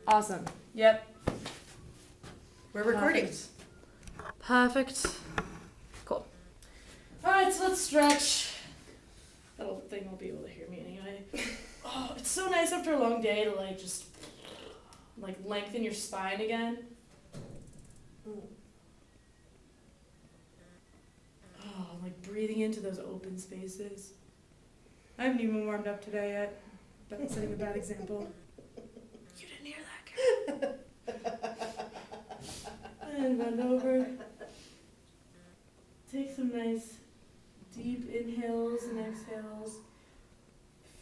Awesome. Yep. We're recording. Perfect. Cool. Alright, so let's stretch. That little thing won't be able to hear me anyway. Oh, it's so nice after a long day to just lengthen your spine again. Oh, breathing into those open spaces. I haven't even warmed up today yet. That's setting a bad example. You didn't hear that, Karen. And bend over. Take some nice deep inhales and exhales.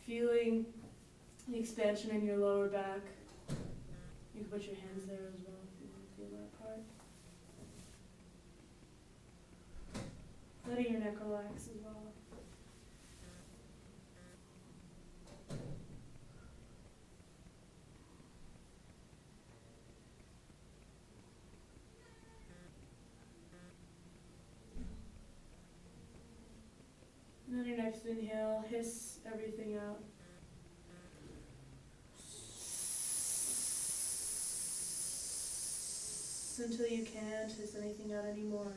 Feeling the expansion in your lower back. You can put your hands there as well if you want to feel that part. Letting your neck relax as well. And then your next inhale, hiss everything out. Until you can't hiss anything out anymore.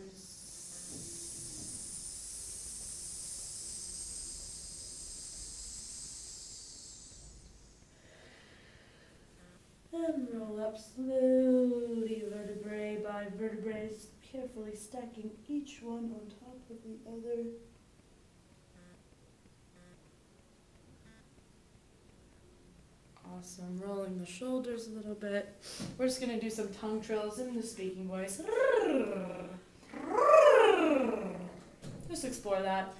And roll up slowly, vertebrae by vertebrae, carefully stacking each one on top of the other. Awesome. Rolling the shoulders a little bit. We're just going to do some tongue trills in the speaking voice. Just explore that.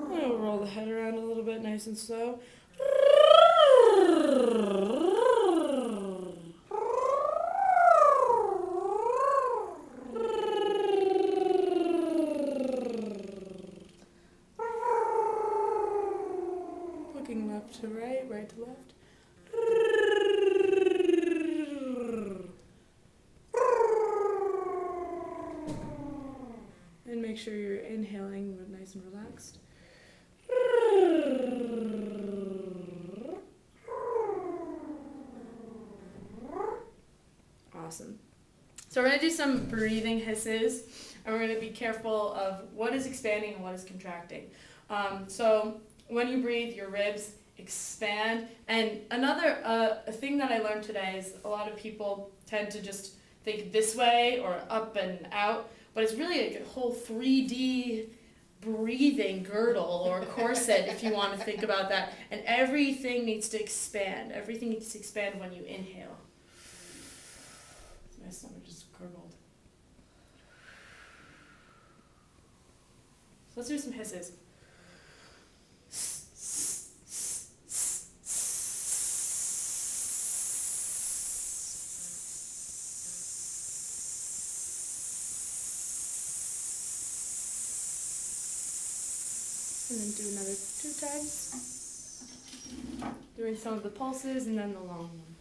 We'll roll the head around a little bit, nice and slow. Left to right, right to left. And make sure you're inhaling nice and relaxed. Awesome. So we're going to do some breathing hisses, and we're going to be careful of what is expanding and what is contracting. So when you breathe, your ribs expand. And another thing that I learned today is a lot of people tend to just think this way or up and out, but it's really like a whole 3D breathing girdle or corset if you want to think about that. And everything needs to expand. Everything needs to expand when you inhale. My stomach just gurgled. So let's do some hisses. And then do another 2 times. Doing some of the pulses and then the long one.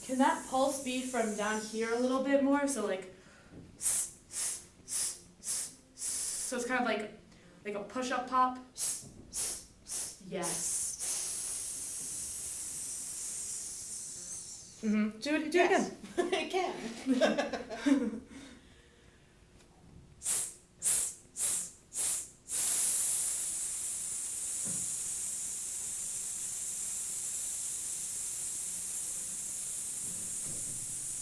Can that pulse be from down here a little bit more? So so it's kind of like a push-up pop. Yes. Mm-hmm. Do it again. I can.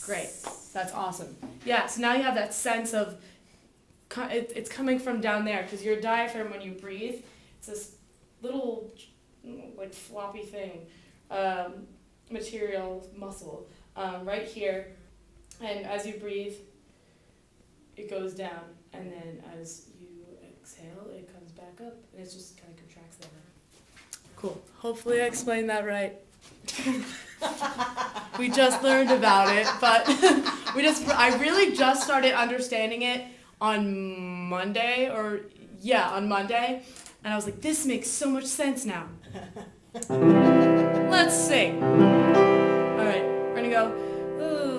Great. That's awesome. Yeah, so now you have that sense of, it's coming from down there, because your diaphragm, when you breathe, it's this little, floppy thing, material, muscle, right here. And as you breathe, it goes down. And then as you exhale, it comes back up. And it just kind of contracts there. Cool. Hopefully I explained that right. We just learned about it, but I really just started understanding it on Monday or yeah, on Monday. And I was like, this makes so much sense now. Let's sing. All right, we're gonna go.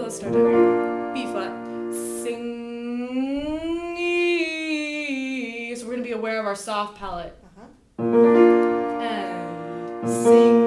Let's start here. B flat. Sing. So we're gonna be aware of our soft palate. And sing.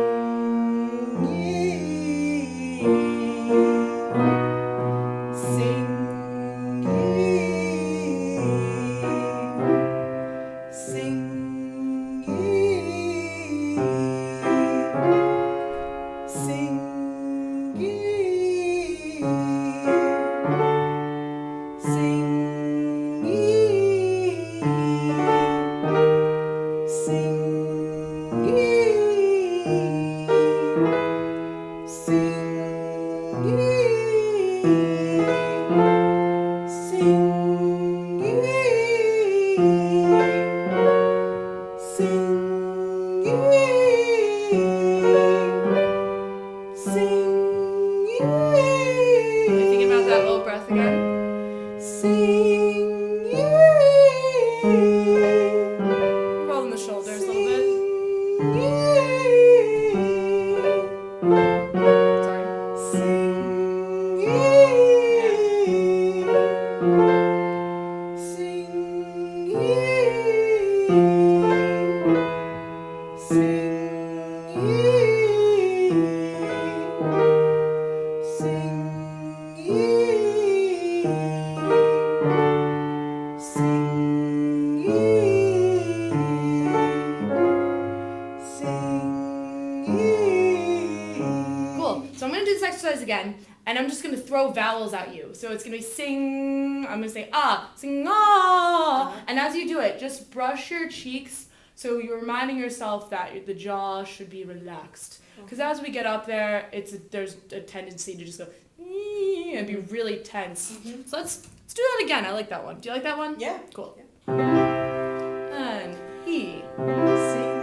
Again, and I'm just gonna throw vowels at you. So it's gonna be sing. I'm gonna say ah, sing ah, and as you do it, just brush your cheeks so you're reminding yourself that the jaw should be relaxed. Because as we get up there, there's a tendency to just go and be really tense. So let's do that again. I like that one. Do you like that one? Yeah. Cool. Yeah. And E. Sing.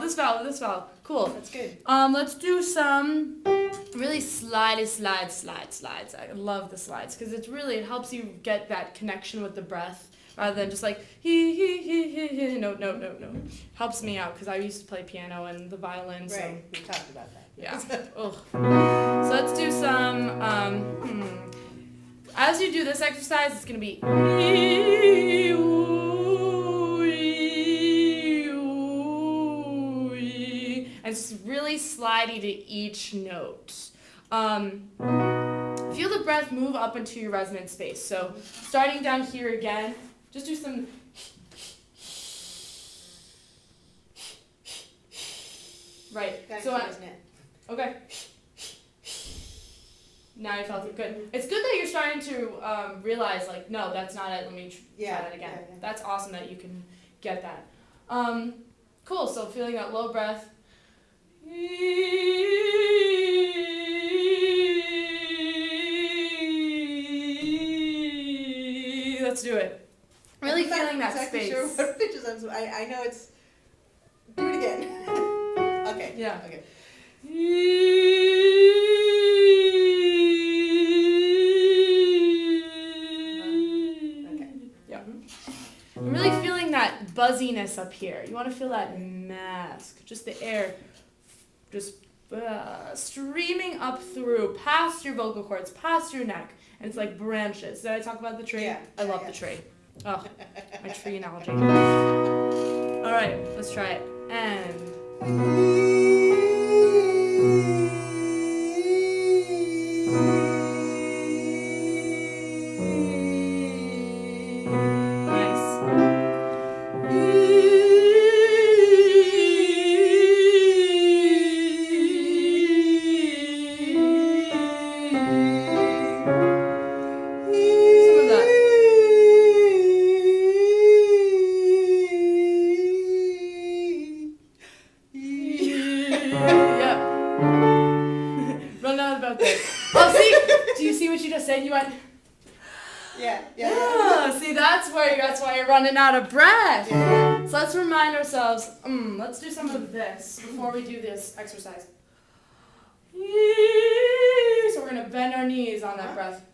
This vowel. Cool. That's good. Let's do some really slides. I love the slides because it helps you get that connection with the breath rather than just like he. No. Helps me out because I used to play piano and the violin. So. Right. We talked about that. Yeah. Ugh. So let's do some. As you do this exercise, it's gonna be. And it's really slidey to each note. Feel the breath move up into your resonant space. So starting down here again, just do some. Right. So okay. Now you felt it. Good. It's good that you're starting to realize, like, no, that's not it. Let me try that again. Yeah. That's awesome that you can get that. Cool. So feeling that low breath. Let's do it. Really feeling that space. Sure what pitches I know it's. Do it again. Okay. Yeah. Okay. fuzziness up here. You want to feel that mask, just the air, just streaming up through, past your vocal cords, past your neck, and it's like branches. Did I talk about the tree? Yeah. I love the tree. Oh, my tree analogy. All right, let's try it. And. That's why you're running out of breath. Yeah. So let's remind ourselves, let's do some of this before we do this exercise. So we're going to bend our knees on that breath.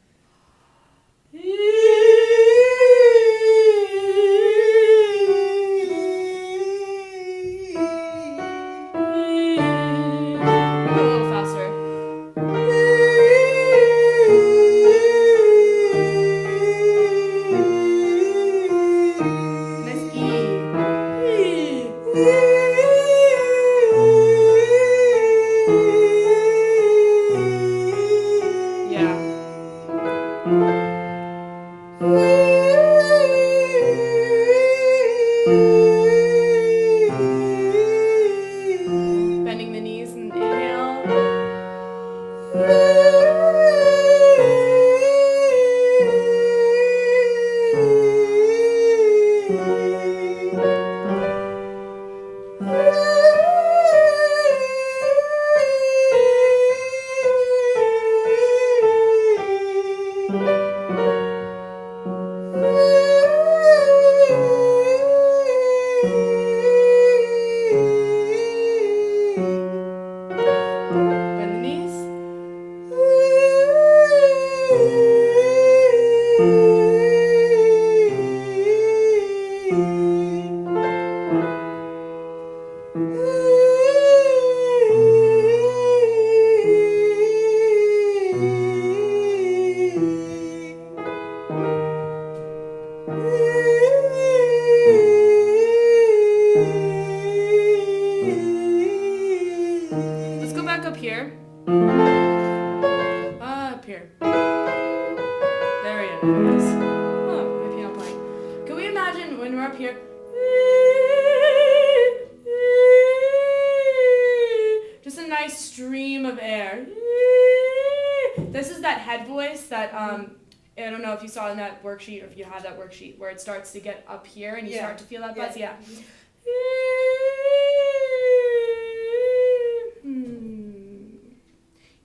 I don't know if you saw in that worksheet or if you have that worksheet where it starts to get up here and you start to feel that buzz. Yeah.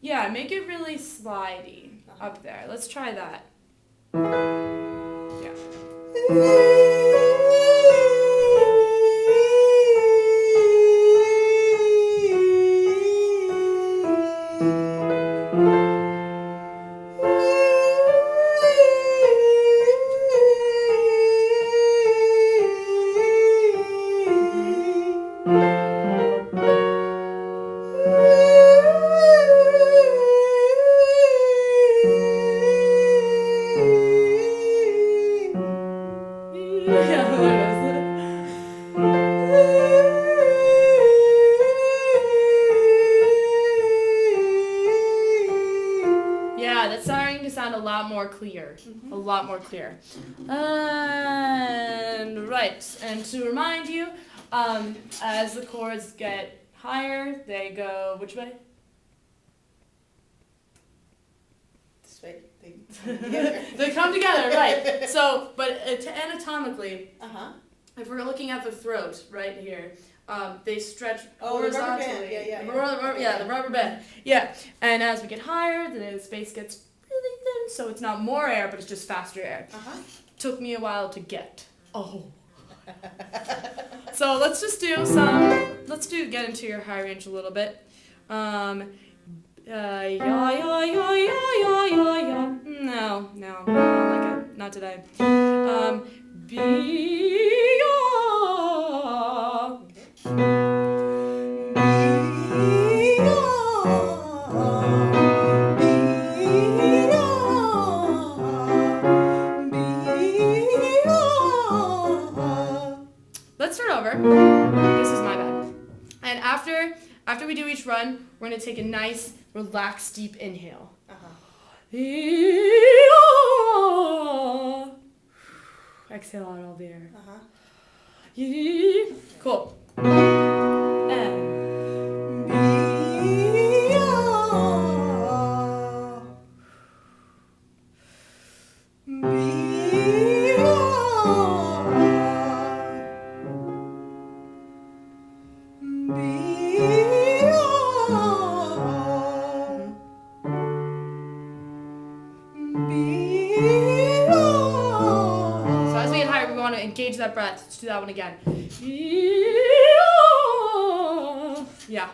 Yeah, make it really slidey up there. Let's try that. Yeah. A lot more clear. And right, and to remind you, as the chords get higher, they go which way? This way. They come together, right. So, but anatomically, if we're looking at the throat right here, they stretch horizontally. The rubber band. The rubber band. Yeah, and as we get higher, the space gets really thin, so it's not more air, but it's just faster air. Took me a while to get. So let's just do get into your high range a little bit. No, I don't like it. Not today. to take a nice, relaxed, deep inhale. Exhale out all the air. Cool. And so as we get higher, we want to engage that breath. Let's do that one again. Yeah.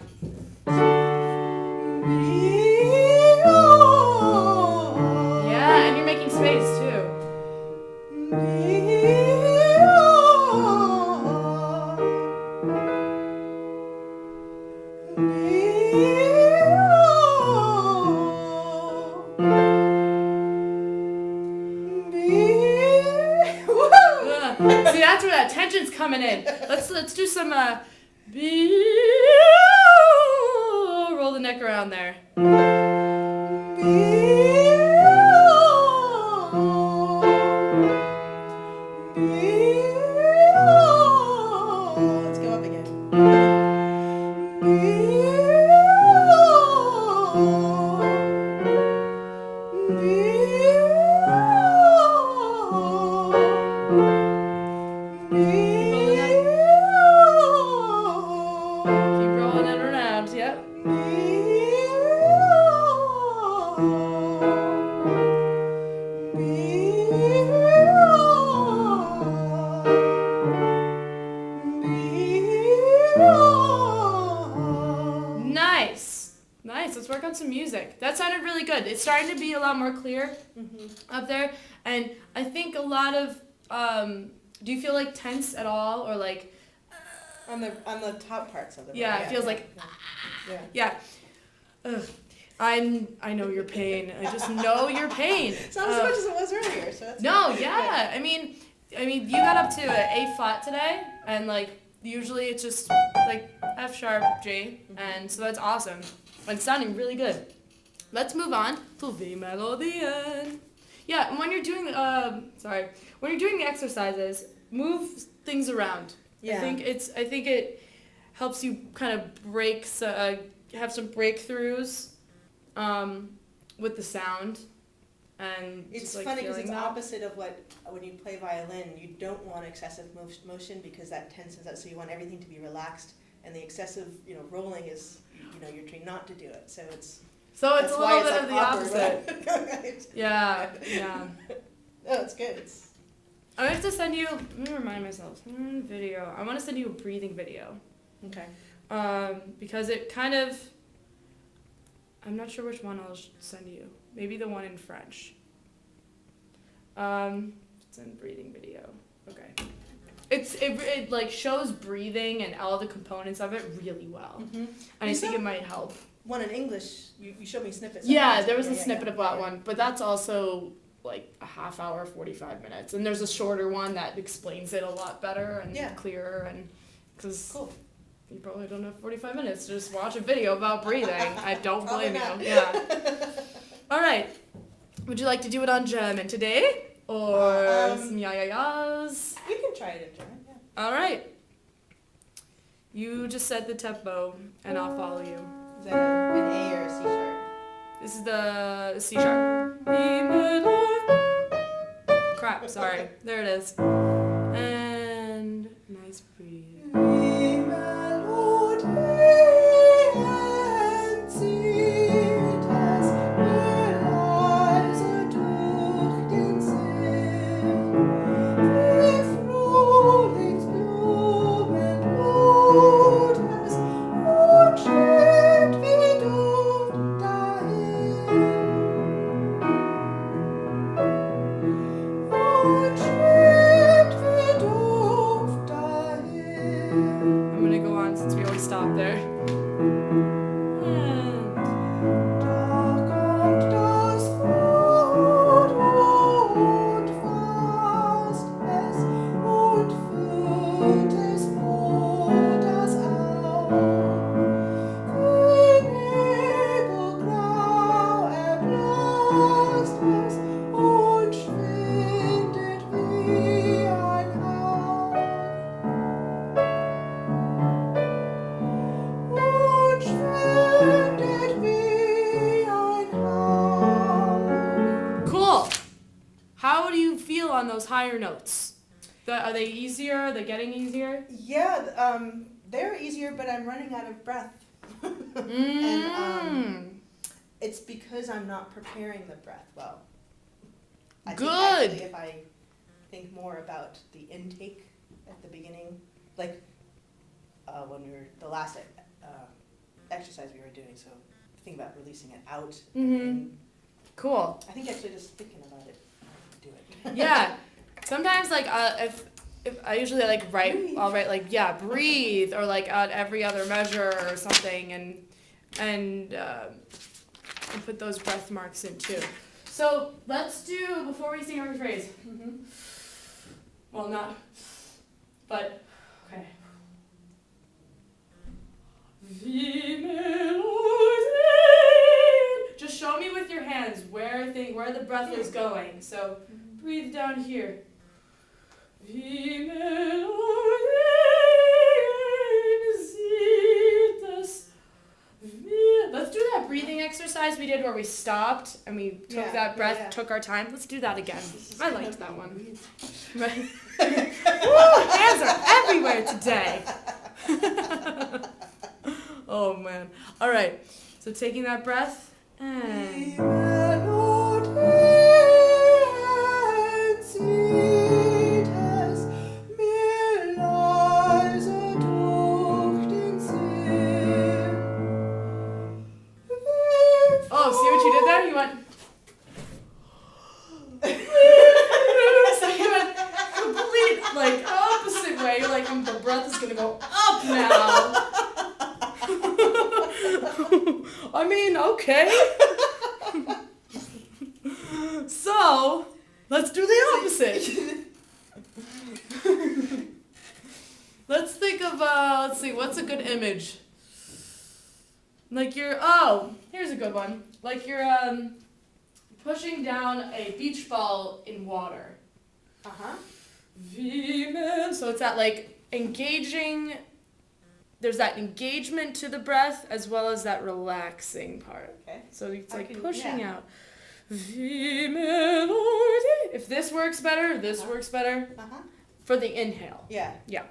Yeah, and you're making space too. See, that's where that tension's coming in. Let's do some roll the neck around there. Let's go up again. Keep rolling it around. Yep. Nice. Let's work on some music. That sounded really good. It's starting to be a lot more clear up there. And I think a lot of, do you feel like tense at all or like? On the top parts of the Yeah, it feels like. Yeah. Ugh. I know your pain. I just know your pain. It's not as much as it was earlier, so that's No, good. yeah. I mean, you got up to an A flat today, and like usually it's just like F sharp G, and so that's awesome. And it's sounding really good. Let's move on to the melodien. Yeah, and when you're doing when you're doing the exercises, move things around. Yeah. I think it helps you kind of have some breakthroughs with the sound. And It's just, funny because feeling it's that. opposite of what when you play violin, you don't want excessive motion because that tenses out. So you want everything to be relaxed, and the excessive, rolling is, you're trained not to do it. So it's So it's a little bit of the opposite. Right? Yeah. No, it's good. I have to send you. Let me remind myself. Video. I want to send you a breathing video. Okay. Because it kind of. I'm not sure which one I'll send you. Maybe the one in French. It's in breathing video. Okay. It like shows breathing and all the components of it really well, and I think it might help. One in English, you showed me snippets. Yeah, there was a snippet of that one, but that's also like a half hour, 45 minutes, and there's a shorter one that explains it a lot better and clearer, and because you probably don't have 45 minutes to just watch a video about breathing. I don't blame you. Yeah. All right. Would you like to do it on German today? Or some ya-ya-yas? We can try it in German, yeah. All right. You just set the tempo, and I'll follow you. Is that an A or a C sharp? This is the C sharp. Crap, sorry. There it is. And nice breathe. I'm gonna go on those higher notes. Are they easier? Are they getting easier? Yeah, they're easier, but I'm running out of breath. And it's because I'm not preparing the breath well. I Good. think actually if I think more about the intake at the beginning, like when we were, the last exercise we were doing, so think about releasing it out. And Cool. I think actually just thinking about it, do it. Yeah. Sometimes like if I usually like Breathe. I'll write like breathe or like at every other measure or something and put those breath marks in too. So let's do, before we sing every phrase. Well, not, but okay. Just show me with your hands where the breath is going. So breathe down here. Let's do that breathing exercise we did where we stopped and we took that breath, took our time. Let's do that again. I liked that one. Right? Woo, hands are everywhere today. Oh man. All right. So taking that breath and oh, see what you did there? You went. So you went complete, like, opposite way. You're like, the breath is gonna go up now. I mean, okay. So, let's do the opposite. Let's think of, let's see, what's a good image? Like here's a good one. Like you're pushing down a beach ball in water. So it's that like engaging, there's that engagement to the breath as well as that relaxing part. Okay. So it's like pushing out. If this works better, this works better. For the inhale. Yeah. Yeah.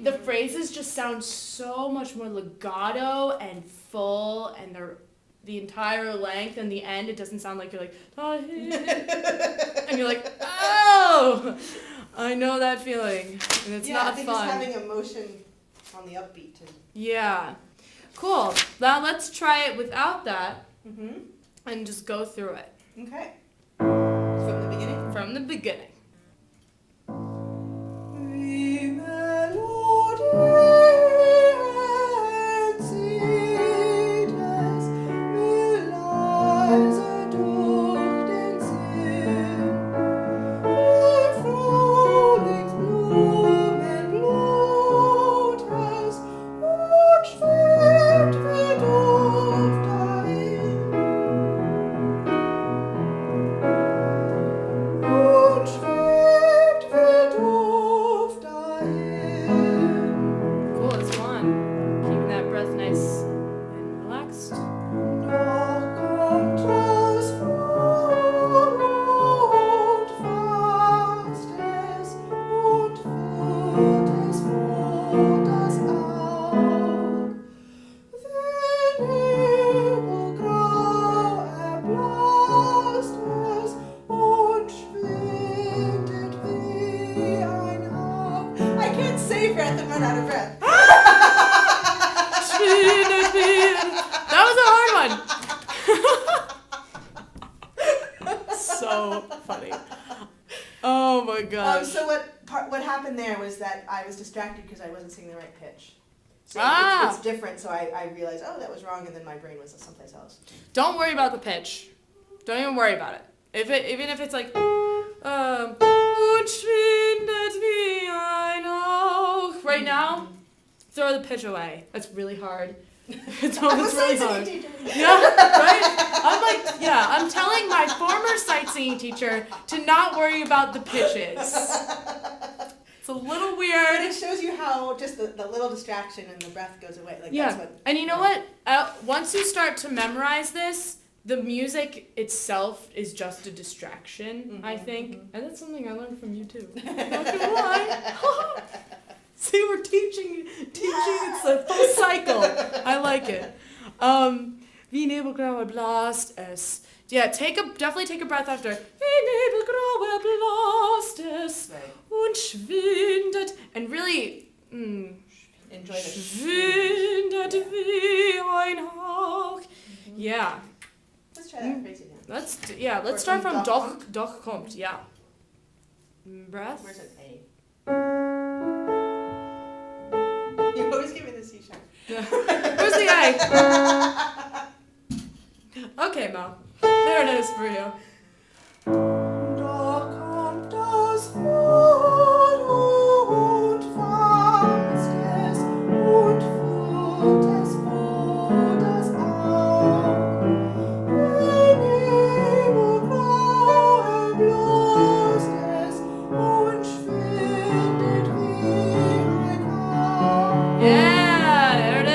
The phrases just sound so much more legato and full, and they're the entire length, and the end it doesn't sound like you're like and you're like, oh, I know that feeling, and it's not I think fun. just having emotion on the upbeat too. Yeah, cool. Now let's try it without that, and just go through it. Okay. From the beginning. From the beginning. what happened there was that I was distracted because I wasn't singing the right pitch. So it's different, so I realized, oh, that was wrong, and then my brain was someplace else. Don't worry about the pitch. Don't even worry about it. Even if it's like, und schwindet wie ein Auge. Right now, throw the pitch away. That's really hard. It's really hard. Yeah, right? I'm telling my former sight singing teacher to not worry about the pitches. It's a little weird. But it shows you how just the little distraction and the breath goes away. Like, yeah, that's what, and you know what? Once you start to memorize this, the music itself is just a distraction, I think. And that's something I learned from you too. Not gonna lie. See, we're teaching. It's a full cycle. I like it. Wie Nebelgraue blast es. Yeah, definitely take a breath after. Wie Nebelgraue blast es und schwindet. And really, enjoy the schwindet wie ein Hauch. Yeah. Let's try that phrase again. Let's start from doch kommt. Yeah. Breath. Where's an A? You always give me the C sharp. Yeah. Where's the A? Okay, Mo. There it is for you. Da kommt das Wort und fasst es und führt es vor das Auge. Nebelgraue blast es und schwindet wie ein Hauch. Yeah, there it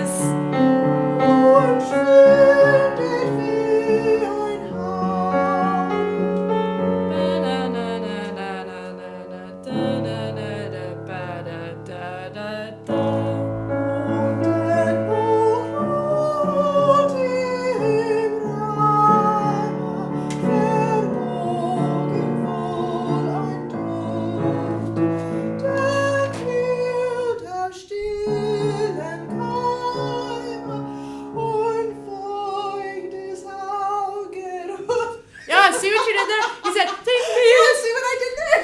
is. Und schwindet wie ein Hauch. Und dennoch ruht im Raume verborgen wohl ein Duft, der quillt am stillen Keime und feuchtes Auge ruft. Yeah, see what you did there? You said, See what I did there?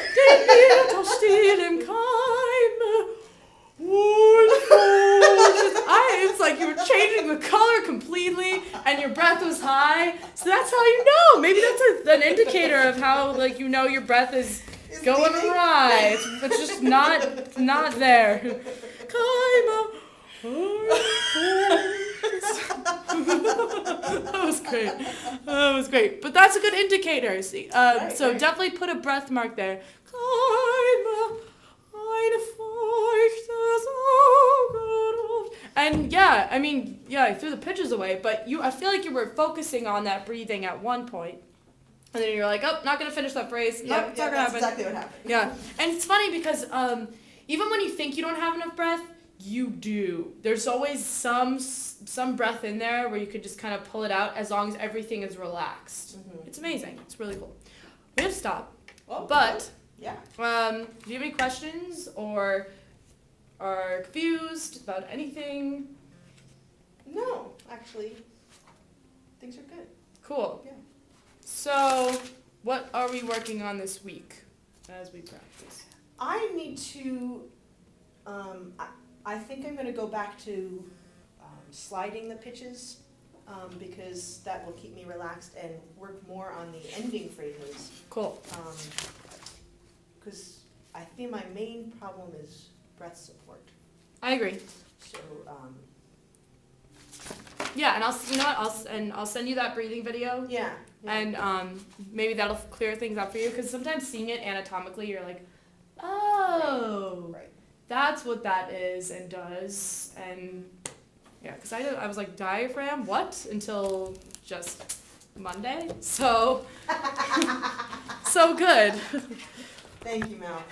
It's like you were changing the color completely and your breath was high. So that's how you know. Maybe that's an indicator of how, like, you know your breath is going leaving. awry. It's just not there. That was great. But that's a good indicator. See, so definitely put a breath mark there. And I threw the pitches away, but I feel like you were focusing on that breathing at one point. And then you're like, oh, not going to finish that phrase. It's not going to happen. That's exactly what happened. Yeah. And it's funny because even when you think you don't have enough breath, you do. There's always some breath in there where you could just kind of pull it out as long as everything is relaxed. Mm-hmm. It's amazing. It's really cool. We have to stop. Oh, But, yeah. do you have any questions or are confused about anything? No, actually, things are good. Cool. Yeah. So, what are we working on this week as we practice? I need to, I think I'm going to go back to sliding the pitches because that will keep me relaxed and work more on the ending phrases. Cool. Because I think my main problem is breath support. I agree. So, Yeah, and I'll send you that breathing video. yeah. And maybe that'll clear things up for you because sometimes seeing it anatomically, you're like, oh, Right. that's what that is and does. And yeah, because I was like, diaphragm, what? Until just Monday. So, so good. Thank you, Mel.